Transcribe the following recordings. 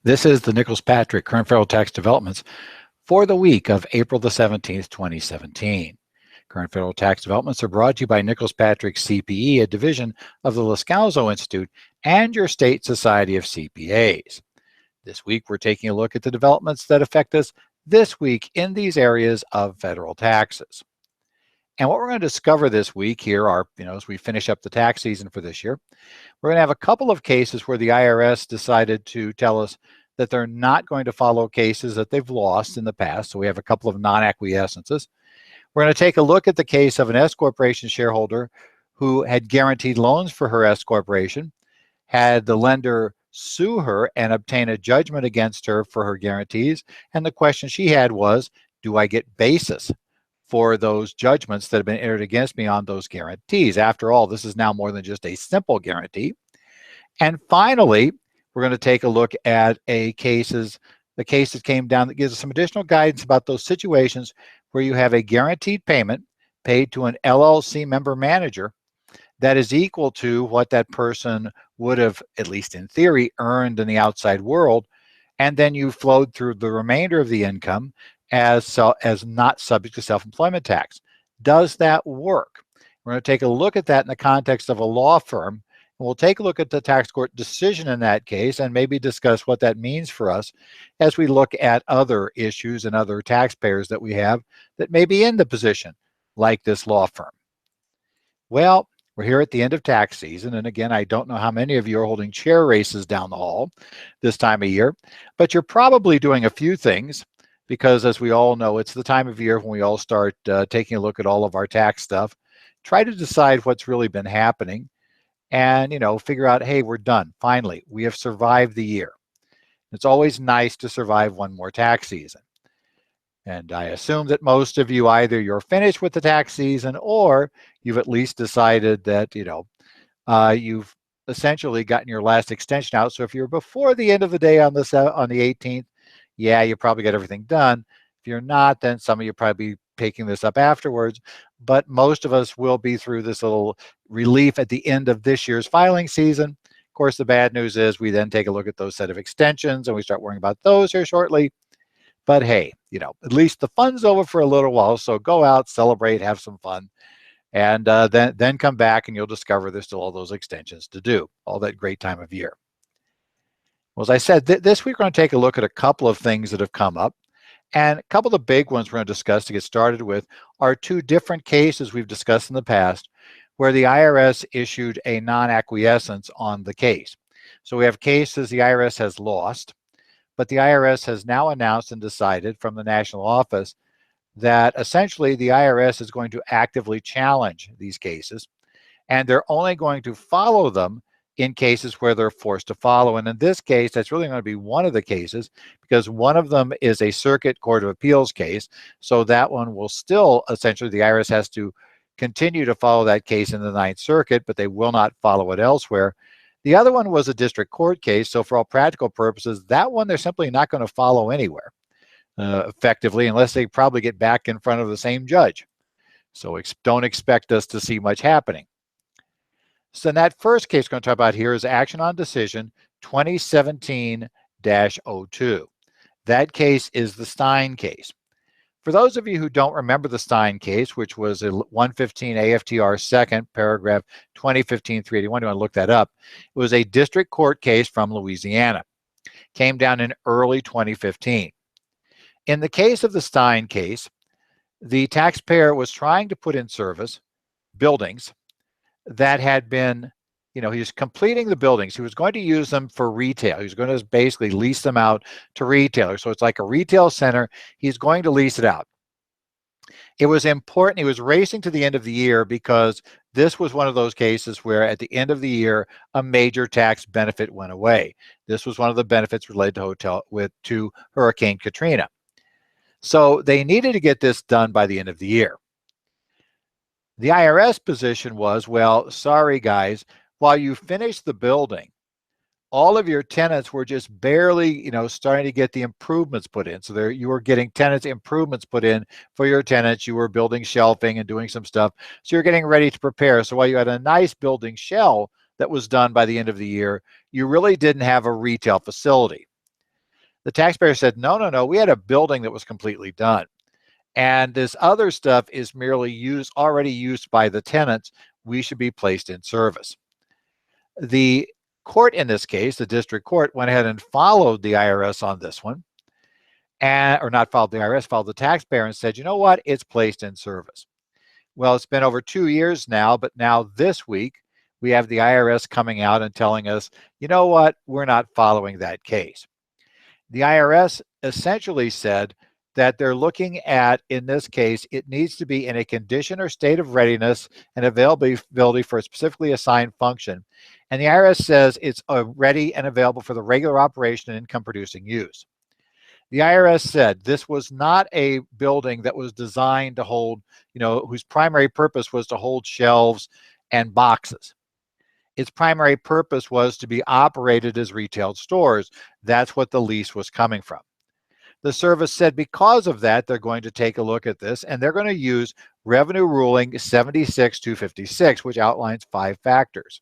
This is the Nichols Patrick Current Federal Tax Developments for the week of April the 17th, 2017. Current Federal Tax Developments are brought to you by Nichols Patrick CPE, a division of the Lascalzo Institute and your state society of CPAs. This week, we're taking a look at the developments that affect us this week in these areas of federal taxes. And what we're going to discover this week here are, as we finish up the tax season for this year, we're going to have a couple of cases where the IRS decided to tell us that they're not going to follow cases that they've lost in the past. So we have a couple of non-acquiescences. We're going to take a look at the case of an S corporation shareholder who had guaranteed loans for her S corporation, had the lender sue her and obtain a judgment against her for her guarantees. And the question she had was, do I get basis for those judgments that have been entered against me on those guarantees? After all, this is now more than just a simple guarantee. And finally, we're going to take a look at the case that came down that gives us some additional guidance about those situations where you have a guaranteed payment paid to an LLC member manager that is equal to what that person would have, at least in theory, earned in the outside world, and then you flowed through the remainder of the income as not subject to self-employment tax. Does that work? We're going to take a look at that in the context of a law firm, and we'll take a look at the tax court decision in that case and maybe discuss what that means for us as we look at other issues and other taxpayers that we have that may be in the position like this law firm. Well, we're here at the end of tax season, and again, I don't know how many of you are holding chair races down the hall this time of year, but you're probably doing a few things, because as we all know, it's the time of year when we all start taking a look at all of our tax stuff, try to decide what's really been happening, and figure out, hey, we're done. Finally, we have survived the year. It's always nice to survive one more tax season. And I assume that most of you, either you're finished with the tax season or you've at least decided that, you've essentially gotten your last extension out. So if you're before the end of the day on the 18th, yeah, you probably got everything done. If you're not, then some of you probably be picking this up afterwards. But most of us will be through this little relief at the end of this year's filing season. Of course, the bad news is we then take a look at those set of extensions and we start worrying about those here shortly. But hey, at least the fun's over for a little while. So go out, celebrate, have some fun, and then come back and you'll discover there's still all those extensions to do, all that great time of year. Well, as I said, this week we're going to take a look at a couple of things that have come up. And a couple of the big ones we're going to discuss to get started with are two different cases we've discussed in the past where the IRS issued a non-acquiescence on the case. So we have cases the IRS has lost, but the IRS has now announced and decided from the national office that essentially the IRS is going to actively challenge these cases, and they're only going to follow them in cases where they're forced to follow. And in this case, that's really going to be one of the cases, because one of them is a Circuit Court of Appeals case. So that one will still, essentially, the IRS has to continue to follow that case in the Ninth Circuit, but they will not follow it elsewhere. The other one was a district court case. So for all practical purposes, that one they're simply not going to follow anywhere effectively, unless they probably get back in front of the same judge. So don't expect us to see much happening. So in that first case we're going to talk about here is Action on Decision 2017-02. That case is the Stein case. For those of you who don't remember the Stein case, which was a 115 AFTR 2nd, paragraph 2015-381, you want to look that up. It was a district court case from Louisiana. Came down in early 2015. In the case of the Stein case, the taxpayer was trying to put in service buildings that had been, he was completing the buildings. He was going to use them for retail. He was going to basically lease them out to retailers. So it's like a retail center. He's going to lease it out. It was important. He was racing to the end of the year because this was one of those cases where at the end of the year, a major tax benefit went away. This was one of the benefits related to Hurricane Katrina. So they needed to get this done by the end of the year. The IRS position was, well, sorry guys, while you finished the building, all of your tenants were just barely, starting to get the improvements put in. So you were getting tenants improvements put in for your tenants. You were building shelving and doing some stuff. So you're getting ready to prepare. So while you had a nice building shell that was done by the end of the year, you really didn't have a retail facility. The taxpayer said, no, no, no, we had a building that was completely done. And this other stuff is merely already used by the tenants. We should be placed in service. The court in this case, the district court, went ahead and followed the IRS on this one, or not followed the IRS, followed the taxpayer and said, you know what, it's placed in service. Well, it's been over 2 years now, but now this week, we have the IRS coming out and telling us, you know what, we're not following that case. The IRS essentially said that they're looking at, in this case, it needs to be in a condition or state of readiness and availability for a specifically assigned function. And the IRS says it's ready and available for the regular operation and income producing use. The IRS said this was not a building that was designed to hold, whose primary purpose was to hold shelves and boxes. Its primary purpose was to be operated as retail stores. That's what the lease was coming from. The service said because of that, they're going to take a look at this and they're going to use Revenue Ruling 76-256, which outlines 5 factors.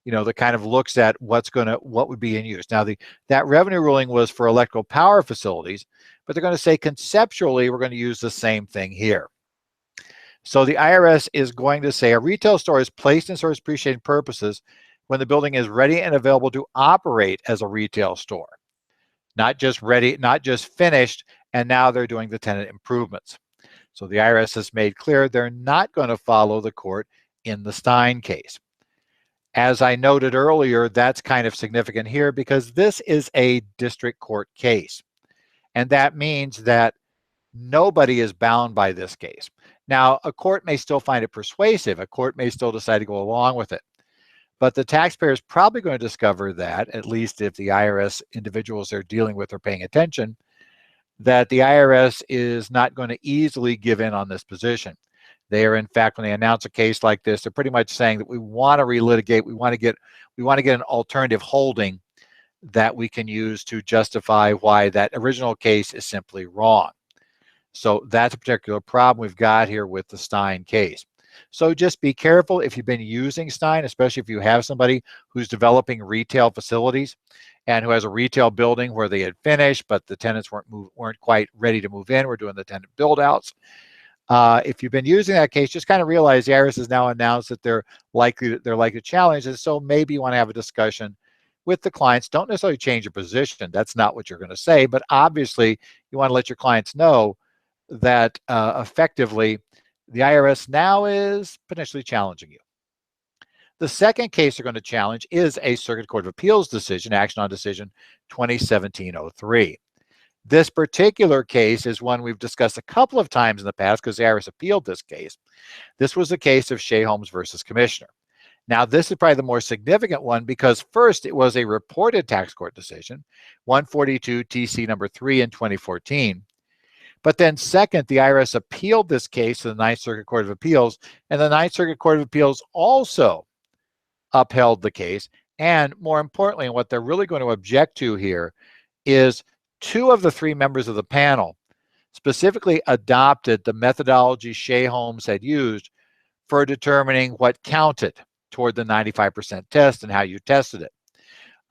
That kind of looks at what would be in use. Now, that revenue ruling was for electrical power facilities, but they're going to say conceptually, we're going to use the same thing here. So the IRS is going to say a retail store is placed in service appreciation purposes when the building is ready and available to operate as a retail store. Not just ready, not just finished, and now they're doing the tenant improvements. So the IRS has made clear they're not going to follow the court in the Stein case. As I noted earlier, that's kind of significant here because this is a district court case. And that means that nobody is bound by this case. Now, a court may still find it persuasive. A court may still decide to go along with it. But the taxpayer is probably going to discover that, at least if the IRS individuals they're dealing with are paying attention, that the IRS is not going to easily give in on this position. They are, in fact, when they announce a case like this, they're pretty much saying that we want to relitigate. We want to get an alternative holding that we can use to justify why that original case is simply wrong. So that's a particular problem we've got here with the Stein case. So just be careful if you've been using Stein, especially if you have somebody who's developing retail facilities and who has a retail building where they had finished, but the tenants weren't quite ready to move in. We're doing the tenant build outs. If you've been using that case, just kind of realize the IRS has now announced that they're likely to challenge it. So maybe you want to have a discussion with the clients. Don't necessarily change your position. That's not what you're going to say. But obviously, you want to let your clients know that effectively the IRS now is potentially challenging you. The second case they're going to challenge is a Circuit Court of Appeals decision, action on decision 2017-03. This particular case is one we've discussed a couple of times in the past because the IRS appealed this case. This was the case of Shea Homes versus Commissioner. Now, this is probably the more significant one because first, it was a reported tax court decision, 142 TC number 3 in 2014. But then second, the IRS appealed this case to the Ninth Circuit Court of Appeals, and the Ninth Circuit Court of Appeals also upheld the case. And more importantly, and what they're really going to object to here is 2 of the 3 members of the panel specifically adopted the methodology Shea Homes had used for determining what counted toward the 95% test and how you tested it.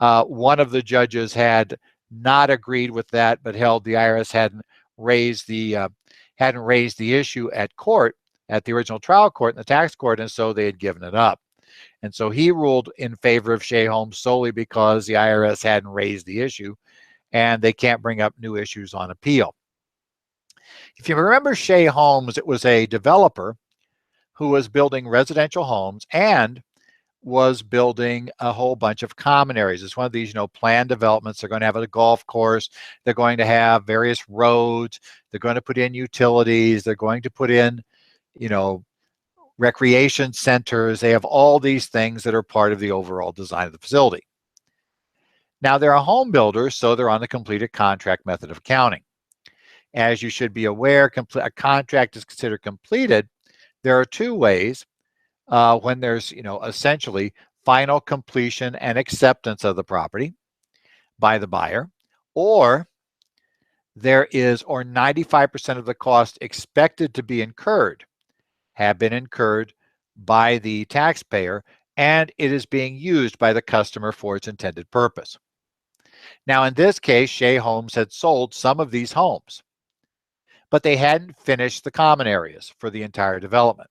One of the judges had not agreed with that, but held the IRS hadn't raised the issue at court, at the original trial court in the tax court, and so they had given it up. And so he ruled in favor of Shea Homes solely because the IRS hadn't raised the issue, and they can't bring up new issues on appeal. If you remember Shea Homes, it was a developer who was building residential homes and was building a whole bunch of common areas. It's one of these, planned developments. They're going to have a golf course. They're going to have various roads. They're going to put in utilities. They're going to put in, recreation centers. They have all these things that are part of the overall design of the facility. Now, they're a home builder, so they're on the completed contract method of accounting. As you should be aware, a contract is considered completed. There are 2 ways when there's, essentially final completion and acceptance of the property by the buyer, or there is, or 95% of the cost expected to be incurred have been incurred by the taxpayer, and it is being used by the customer for its intended purpose. Now, in this case, Shea Homes had sold some of these homes, but they hadn't finished the common areas for the entire development.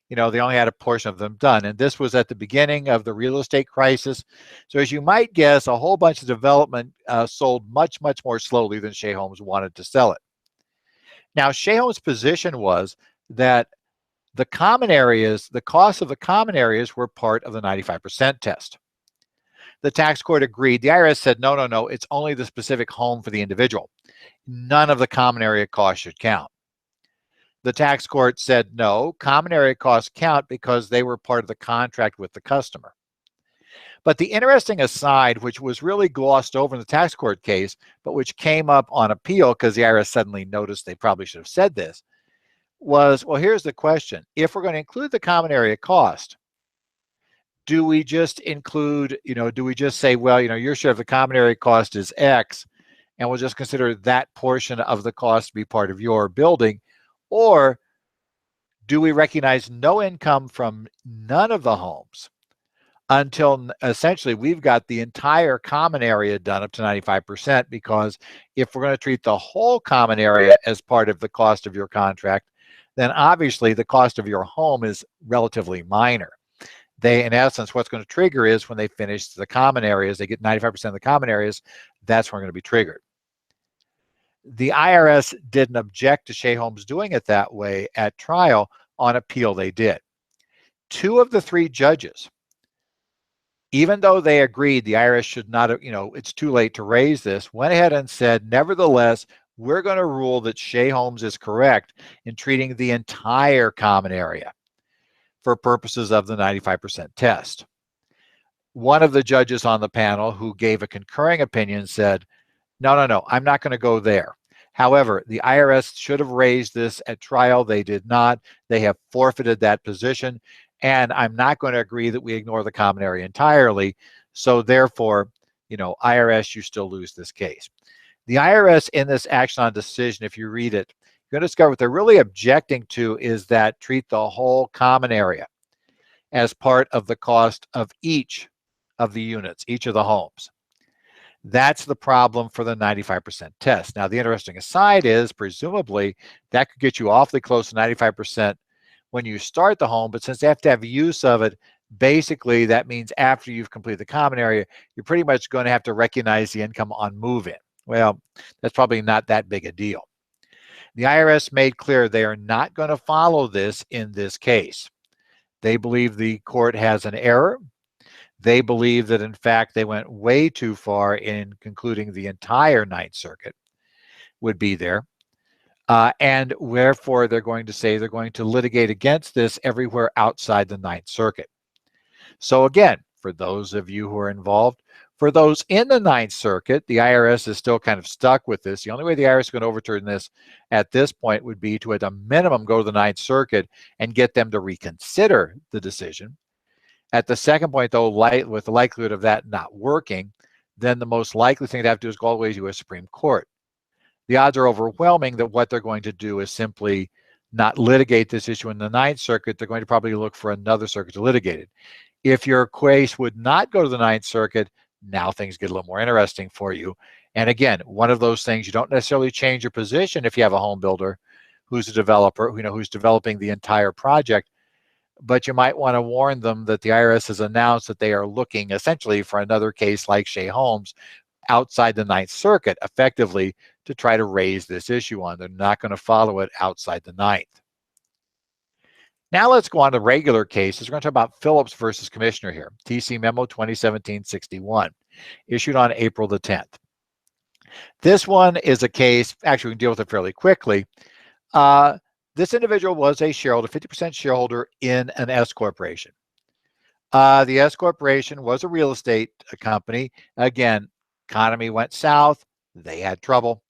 They only had a portion of them done. And this was at the beginning of the real estate crisis. So as you might guess, a whole bunch of development sold much, much more slowly than Shea Homes wanted to sell it. Now, Shea Homes' position was that the common areas, the cost of the common areas were part of the 95% test. The tax court agreed. The IRS said, no, no, no, it's only the specific home for the individual. None of the common area costs should count. The tax court said, no, common area costs count because they were part of the contract with the customer. But the interesting aside, which was really glossed over in the tax court case, but which came up on appeal because the IRS suddenly noticed they probably should have said this, was, well, here's the question. If we're going to include the common area cost, do we just include, do we just say, well, your share of the common area cost is X, and we'll just consider that portion of the cost to be part of your building? Or do we recognize no income from none of the homes until essentially we've got the entire common area done up to 95%? Because if we're going to treat the whole common area as part of the cost of your contract, then obviously the cost of your home is relatively minor. In essence, what's going to trigger is when they finish the common areas, they get 95% of the common areas, that's when they're going to be triggered. The IRS didn't object to Shea Homes doing it that way at trial. On appeal, they did. 2 of the 3 judges, even though they agreed the IRS should not, it's too late to raise this, went ahead and said, nevertheless, we're going to rule that Shea Homes is correct in treating the entire common area for purposes of the 95% test. One of the judges on the panel who gave a concurring opinion said, no, no, no, I'm not going to go there. However, the IRS should have raised this at trial. They did not. They have forfeited that position. And I'm not going to agree that we ignore the common area entirely. So therefore, IRS, you still lose this case. The IRS in this action on decision, if you read it, you're going to discover what they're really objecting to is that treat the whole common area as part of the cost of each of the units, each of the homes. That's the problem for the 95% test. Now, the interesting aside is, presumably, that could get you awfully close to 95% when you start the home, but since they have to have use of it, basically that means after you've completed the common area, you're pretty much going to have to recognize the income on move-in. Well, that's probably not that big a deal. The IRS made clear they are not going to follow this in this case. They believe the court has an error. They believe that, in fact, they went way too far in concluding the entire Ninth Circuit would be there. And wherefore they're going to say they're going to litigate against this everywhere outside the Ninth Circuit. So again, for those of you who are involved, for those in the Ninth Circuit, the IRS is still kind of stuck with this. The only way the IRS is going to overturn this at this point would be to, at a minimum, go to the Ninth Circuit and get them to reconsider the decision. At the second point, though, with the likelihood of that not working, then the most likely thing to have to do is go all the way to a Supreme Court. The odds are overwhelming that what they're going to do is simply not litigate this issue in the Ninth Circuit. They're going to probably look for another circuit to litigate it. If your case would not go to the Ninth Circuit, now things get a little more interesting for you. And again, one of those things, you don't necessarily change your position if you have a home builder who's a developer, who's developing the entire project, but you might want to warn them that the IRS has announced that they are looking essentially for another case like Shea Homes outside the Ninth Circuit, effectively to try to raise this issue on. They're not going to follow it outside the Ninth. Now let's go on to regular cases. We're going to talk about Phillips versus Commissioner here, TC Memo 2017-61, issued on April the 10th. This one is a case, actually we can deal with it fairly quickly. This individual was a shareholder, 50% shareholder in an S corporation. The S corporation was a real estate company. Again, economy went south. They had trouble.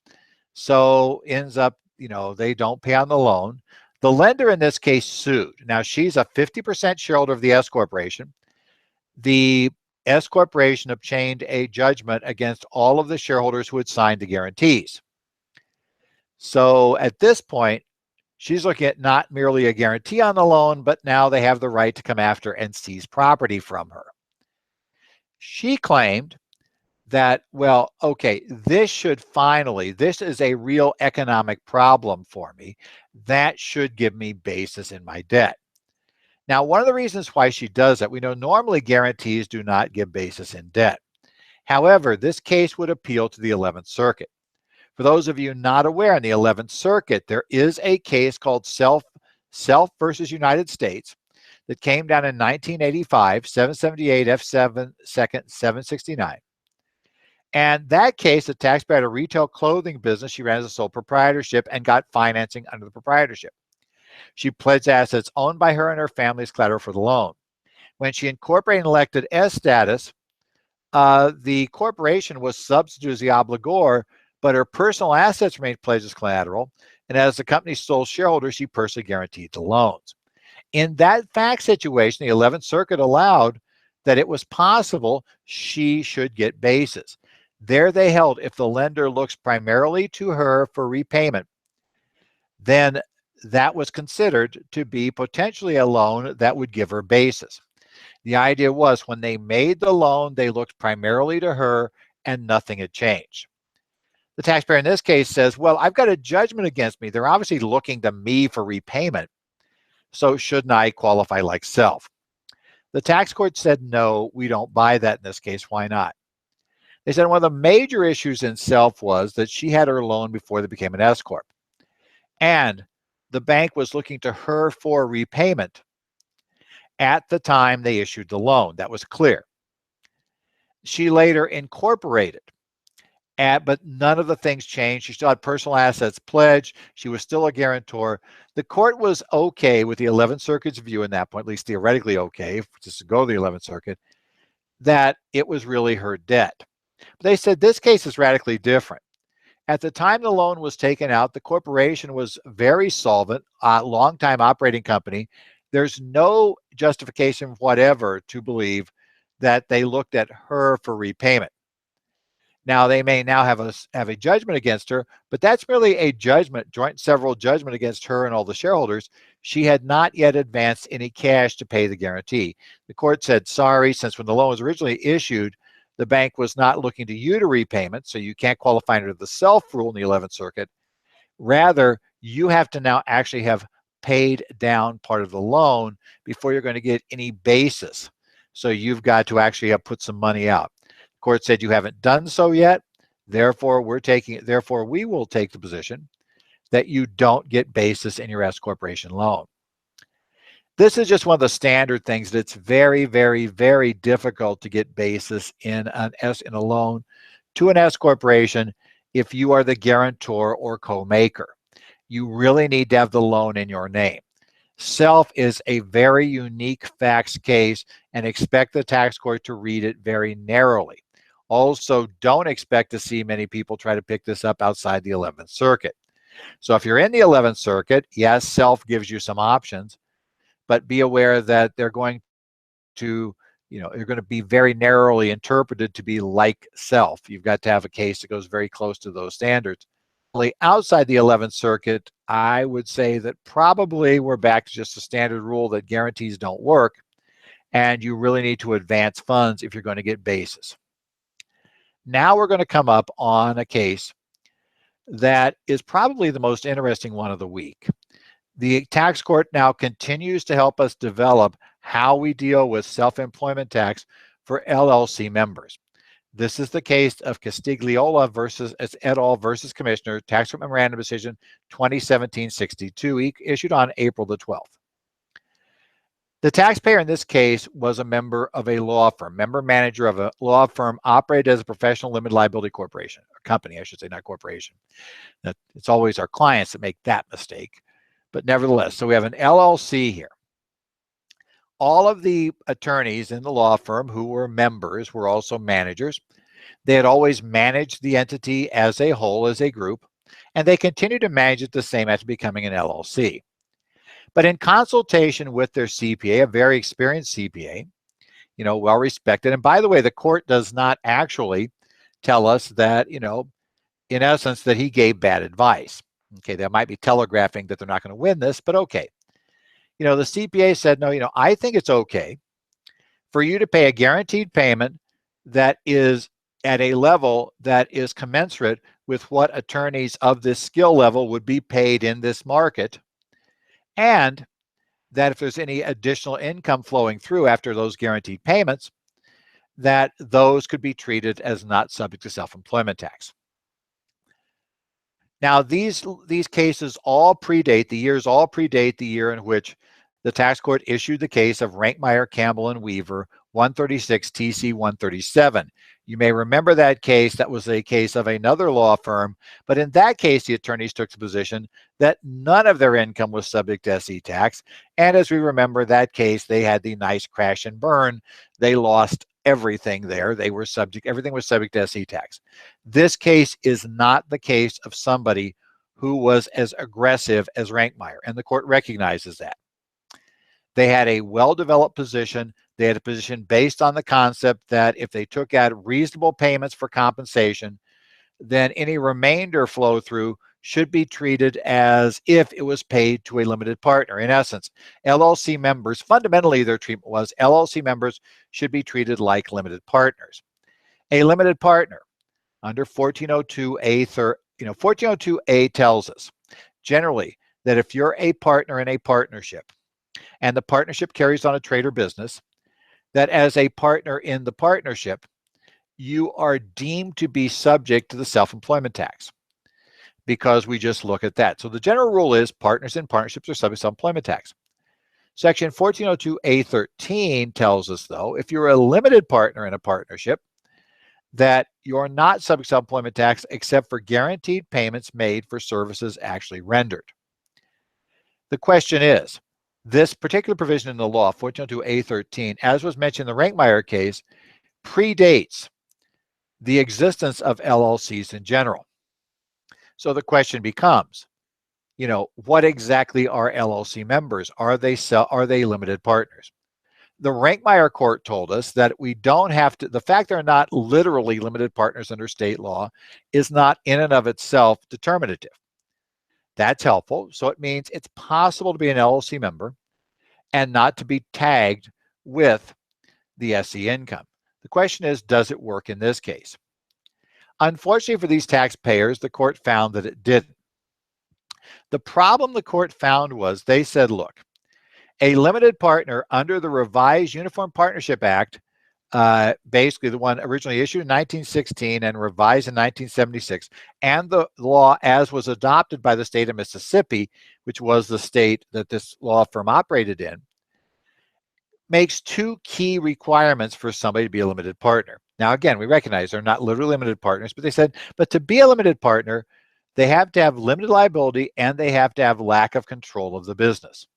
So ends up, they don't pay on the loan. The lender in this case sued. Now, she's a 50% shareholder of the S corporation. The S corporation obtained a judgment against all of the shareholders who had signed the guarantees. So at this point, she's looking at not merely a guarantee on the loan, but now they have the right to come after and seize property from her. She claimed that, well, okay, this is a real economic problem for me. That should give me basis in my debt. Now, one of the reasons why she does that, we know normally guarantees do not give basis in debt. However, this case would appeal to the 11th Circuit. For those of you not aware, in the 11th Circuit, there is a case called Self versus United States that came down in 1985, 778 F7 2nd 769. And that case, the taxpayer had a retail clothing business. She ran as a sole proprietorship and got financing under the proprietorship. She pledged assets owned by her and her family as collateral for the loan. When she incorporated and elected S status, the corporation was substituted as the obligor, but her personal assets remained pledged as collateral. And as the company's sole shareholder, she personally guaranteed the loans. In that fact situation, the 11th Circuit allowed that it was possible she should get basis. There they held if the lender looks primarily to her for repayment, then that was considered to be potentially a loan that would give her basis. The idea was when they made the loan, they looked primarily to her and nothing had changed. The taxpayer in this case says, well, I've got a judgment against me. They're obviously looking to me for repayment. So shouldn't I qualify like self? The tax court said, no, we don't buy that in this case. Why not? They said one of the major issues in self was that she had her loan before they became an S corp. And the bank was looking to her for repayment at the time they issued the loan. That was clear. She later incorporated, but none of the things changed. She still had personal assets pledged. She was still a guarantor. The court was okay with the 11th Circuit's view in that point, at least theoretically okay, just to go to the 11th Circuit, that it was really her debt. But they said this case is radically different. At the time the loan was taken out, the corporation was very solvent, a long-time operating company. There's no justification whatever to believe that they looked at her for repayment. Now, they may now have a judgment against her, but that's merely a judgment, joint several judgment against her and all the shareholders. She had not yet advanced any cash to pay the guarantee. The court said, sorry, since when the loan was originally issued, the bank was not looking to you to repayment, so you can't qualify under the self rule in the 11th Circuit. Rather, you have to now actually have paid down part of the loan before you're going to get any basis. So you've got to actually have put some money out. The court said you haven't done so yet. Therefore, we will take the position that you don't get basis in your S corporation loan. This is just one of the standard things that's very, very, very difficult to get basis in a loan to an S corporation if you are the guarantor or co-maker. You really need to have the loan in your name. Self is a very unique facts case, and expect the tax court to read it very narrowly. Also, don't expect to see many people try to pick this up outside the 11th Circuit. So if you're in the 11th Circuit, yes, self gives you some options, but be aware that they're going to be very narrowly interpreted to be like self. You've got to have a case that goes very close to those standards. Outside the 11th Circuit, I would say that probably we're back to just a standard rule that guarantees don't work, and you really need to advance funds if you're going to get basis. Now we're going to come up on a case that is probably the most interesting one of the week. The tax court now continues to help us develop how we deal with self-employment tax for LLC members. This is the case of Castiglione versus et al. Versus Commissioner, Tax Court Memorandum Decision 2017-62, issued on April the 12th. The taxpayer in this case was a member of a law firm, member manager of a law firm operated as a professional limited liability corporation, or company, I should say, not corporation. It's always our clients that make that mistake. But nevertheless, so we have an LLC here. All of the attorneys in the law firm who were members were also managers. They had always managed the entity as a whole, as a group, and they continued to manage it the same after becoming an LLC. But in consultation with their CPA, a very experienced CPA, well respected, and by the way, the court does not actually tell us that, in essence, that he gave bad advice. Okay, they might be telegraphing that they're not going to win this, but okay. The CPA said, no, I think it's okay for you to pay a guaranteed payment that is at a level that is commensurate with what attorneys of this skill level would be paid in this market, and that if there's any additional income flowing through after those guaranteed payments, that those could be treated as not subject to self-employment tax. Now, these cases all predate, the years all predate the year in which the tax court issued the case of Rankmeyer, Campbell, and Weaver, 136 TC 137. You may remember that case. That was a case of another law firm, but in that case, the attorneys took the position that none of their income was subject to SE tax. And as we remember that case, they had the nice crash and burn. They lost everything there. Everything was subject to SE tax. This case is not the case of somebody who was as aggressive as Rankmeyer, and the court recognizes that. They had a well-developed position. They had a position based on the concept that if they took out reasonable payments for compensation, then any remainder flow through should be treated as if it was paid to a limited partner. In essence, LLC members, fundamentally their treatment was LLC members should be treated like limited partners. A limited partner under 1402A, 1402A tells us generally that if you're a partner in a partnership and the partnership carries on a trade or business, that as a partner in the partnership, you are deemed to be subject to the self-employment tax because we just look at that. So the general rule is partners in partnerships are subject to self-employment tax. Section 1402A13 tells us, though, if you're a limited partner in a partnership, that you're not subject to self-employment tax except for guaranteed payments made for services actually rendered. The question is, this particular provision in the law, 1402A13, as was mentioned in the Rankmeyer case, predates the existence of LLCs in general. So the question becomes, what exactly are LLC members? Are they limited partners? The Rankmeyer court told us that we don't have to, the fact they're not literally limited partners under state law is not in and of itself determinative. That's helpful. So it means it's possible to be an LLC member and not to be tagged with the SE income. The question is, does it work in this case? Unfortunately for these taxpayers, the court found that it didn't. The problem the court found was they said, look, a limited partner under the revised Uniform Partnership Act, basically the one originally issued in 1916 and revised in 1976, and the law as was adopted by the state of Mississippi, which was the state that this law firm operated in, makes two key requirements for somebody to be a limited partner. Now, again, we recognize they're not literally limited partners, but they said, but to be a limited partner, they have to have limited liability and they have to have lack of control of the business.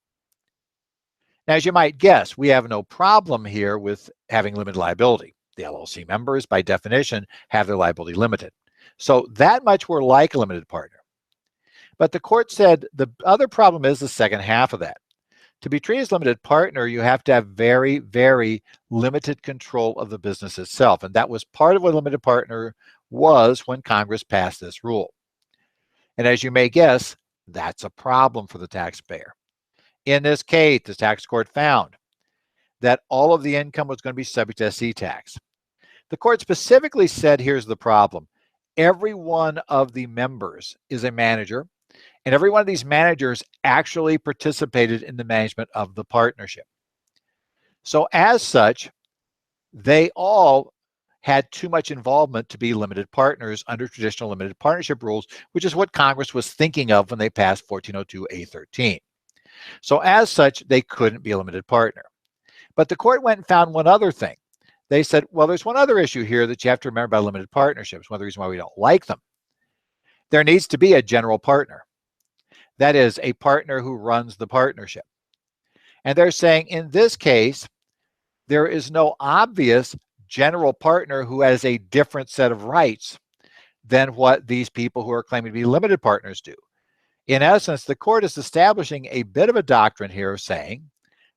Now, as you might guess, we have no problem here with having limited liability. The LLC members, by definition, have their liability limited. So that much we're like a limited partner. But the court said the other problem is the second half of that. To be treated as limited partner, you have to have very, very limited control of the business itself. And that was part of what a limited partner was when Congress passed this rule. And as you may guess, that's a problem for the taxpayer. In this case, the tax court found that all of the income was going to be subject to SE tax. The court specifically said, here's the problem. Every one of the members is a manager, and every one of these managers actually participated in the management of the partnership. So as such, they all had too much involvement to be limited partners under traditional limited partnership rules, which is what Congress was thinking of when they passed 1402A13. So as such, they couldn't be a limited partner. But the court went and found one other thing. They said, well, there's one other issue here that you have to remember about limited partnerships, one of the reasons why we don't like them. There needs to be a general partner. That is, a partner who runs the partnership. And they're saying in this case, there is no obvious general partner who has a different set of rights than what these people who are claiming to be limited partners do. In essence, the court is establishing a bit of a doctrine here of saying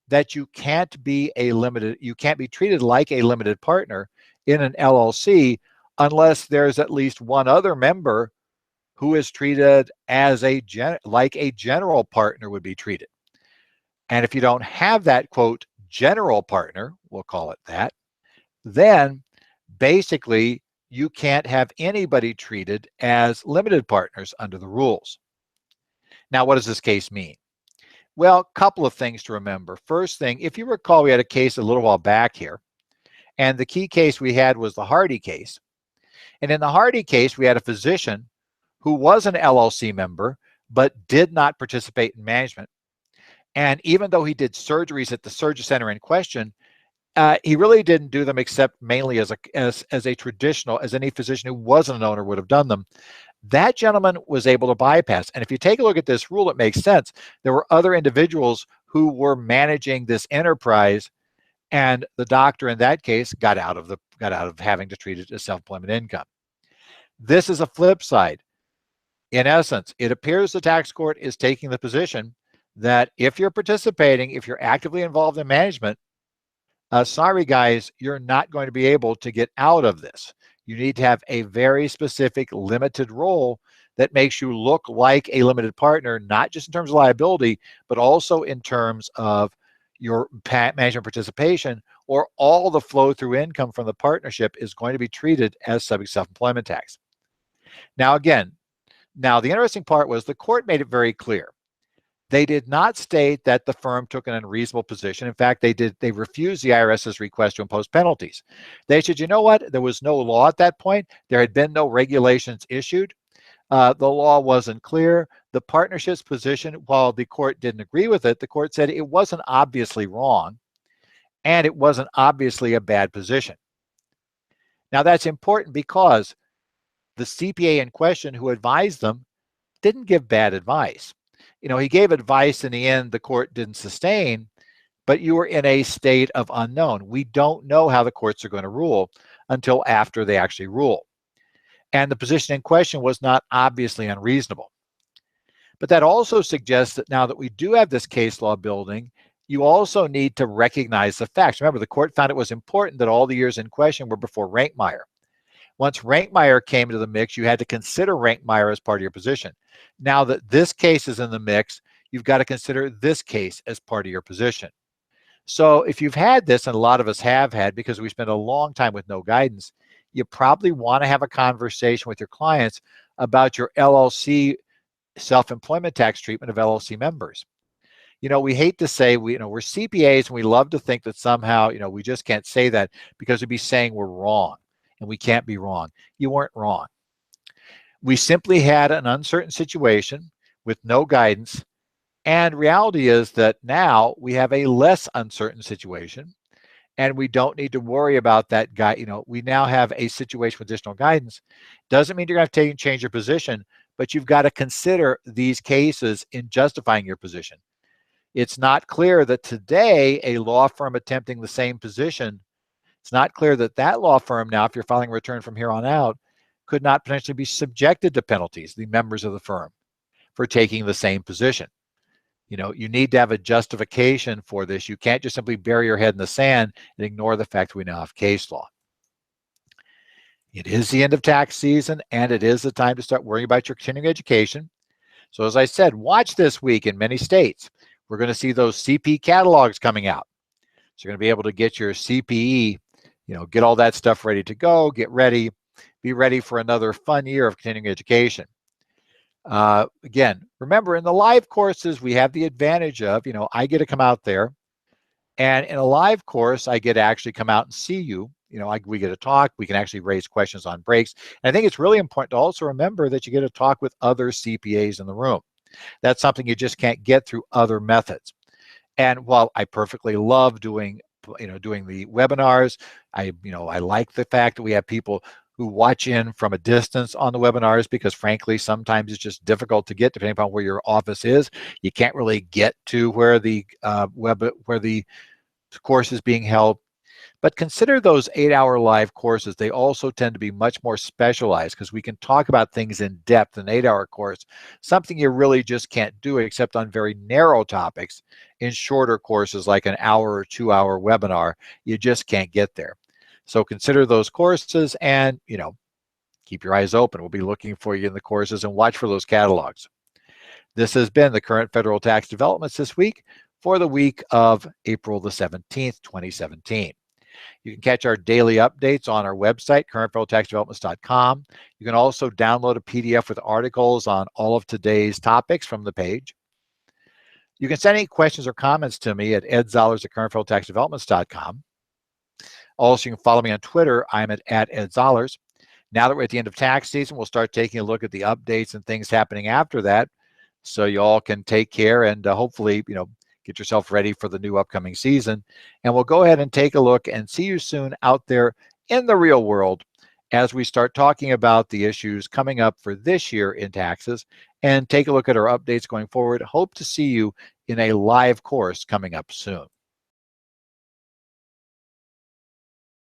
that you can't be treated like a limited partner in an LLC unless there's at least one other member who is treated as like a general partner would be treated. And if you don't have that, quote, general partner, we'll call it that, then basically you can't have anybody treated as limited partners under the rules. Now, what does this case mean? Well, a couple of things to remember. First thing, if you recall, we had a case a little while back here, and the key case we had was the Hardy case. And in the Hardy case, we had a physician who was an LLC member, but did not participate in management. And even though he did surgeries at the surgery center in question, he really didn't do them except mainly as a traditional, as any physician who wasn't an owner would have done them. That gentleman was able to bypass. And if you take a look at this rule, it makes sense. There were other individuals who were managing this enterprise, and the doctor in that case got out of having to treat it as self-employment income. This is a flip side. In essence, it appears the tax court is taking the position that if you're participating, if you're actively involved in management, sorry guys, you're not going to be able to get out of this. You need to have a very specific limited role that makes you look like a limited partner, not just in terms of liability, but also in terms of your management participation, or all the flow through income from the partnership is going to be treated as subject to self-employment tax. Now, again, the interesting part was the court made it very clear. They did not state that the firm took an unreasonable position. In fact, they refused the IRS's request to impose penalties. They said, you know what? There was no law at that point. There had been no regulations issued. The law wasn't clear. The partnership's position, while the court didn't agree with it, the court said it wasn't obviously wrong, and it wasn't obviously a bad position. Now, that's important because the CPA in question who advised them didn't give bad advice. He gave advice in the end the court didn't sustain, but you were in a state of unknown. We don't know how the courts are going to rule until after they actually rule. And the position in question was not obviously unreasonable. But that also suggests that now that we do have this case law building, you also need to recognize the facts. Remember, the court found it was important that all the years in question were before Rankmeyer. Once Rankmeyer came into the mix, you had to consider Rankmeyer as part of your position. Now that this case is in the mix, you've got to consider this case as part of your position. So if you've had this, and a lot of us have had because we spent a long time with no guidance, you probably want to have a conversation with your clients about your LLC self-employment tax treatment of LLC members. We hate to say we're CPAs, and we love to think that somehow, we just can't say that because we'd be saying we're wrong. And we can't be wrong. You weren't wrong. We simply had an uncertain situation with no guidance. And reality is that now we have a less uncertain situation, and we don't need to worry about that guy. We now have a situation with additional guidance. Doesn't mean you're going to have to change your position, but you've got to consider these cases in justifying your position. It's not clear that today a law firm attempting the same position, it's not clear that that law firm now, if you're filing a return from here on out, could not potentially be subjected to penalties, the members of the firm, for taking the same position. You need to have a justification for this. You can't just simply bury your head in the sand and ignore the fact we now have case law. It is the end of tax season, and it is the time to start worrying about your continuing education. So as I said, watch this week in many states. We're going to see those CP catalogs coming out. So you're going to be able to get your CPE, get all that stuff ready to go, get ready, be ready for another fun year of continuing education. Again, remember, in the live courses, we have the advantage of, I get to come out there, and in a live course, I get to actually come out and see you. We get to talk. We can actually raise questions on breaks. And I think it's really important to also remember that you get to talk with other CPAs in the room. That's something you just can't get through other methods. And while I perfectly love doing the webinars, I like the fact that we have people who watch in from a distance on the webinars, because frankly, sometimes it's just difficult to get depending upon where your office is. You can't really get to where the course is being held. But consider those 8-hour live courses. They also tend to be much more specialized because we can talk about things in depth in an 8-hour course, something you really just can't do except on very narrow topics. In shorter courses like an hour or 2-hour webinar, you just can't get there. So consider those courses and, keep your eyes open. We'll be looking for you in the courses, and watch for those catalogs. This has been the current federal tax developments this week for the week of April the 17th, 2017. You can catch our daily updates on our website, currentfederaltaxdevelopments.com. You can also download a PDF with articles on all of today's topics from the page. You can send any questions or comments to me at edzollers@currentfederaltaxdevelopments.com. Also, you can follow me on Twitter. I'm at @edzollers. Now that we're at the end of tax season, we'll start taking a look at the updates and things happening after that, so you all can take care and hopefully, get yourself ready for the new upcoming season. And we'll go ahead and take a look and see you soon out there in the real world as we start talking about the issues coming up for this year in taxes and take a look at our updates going forward. Hope to see you in a live course coming up soon.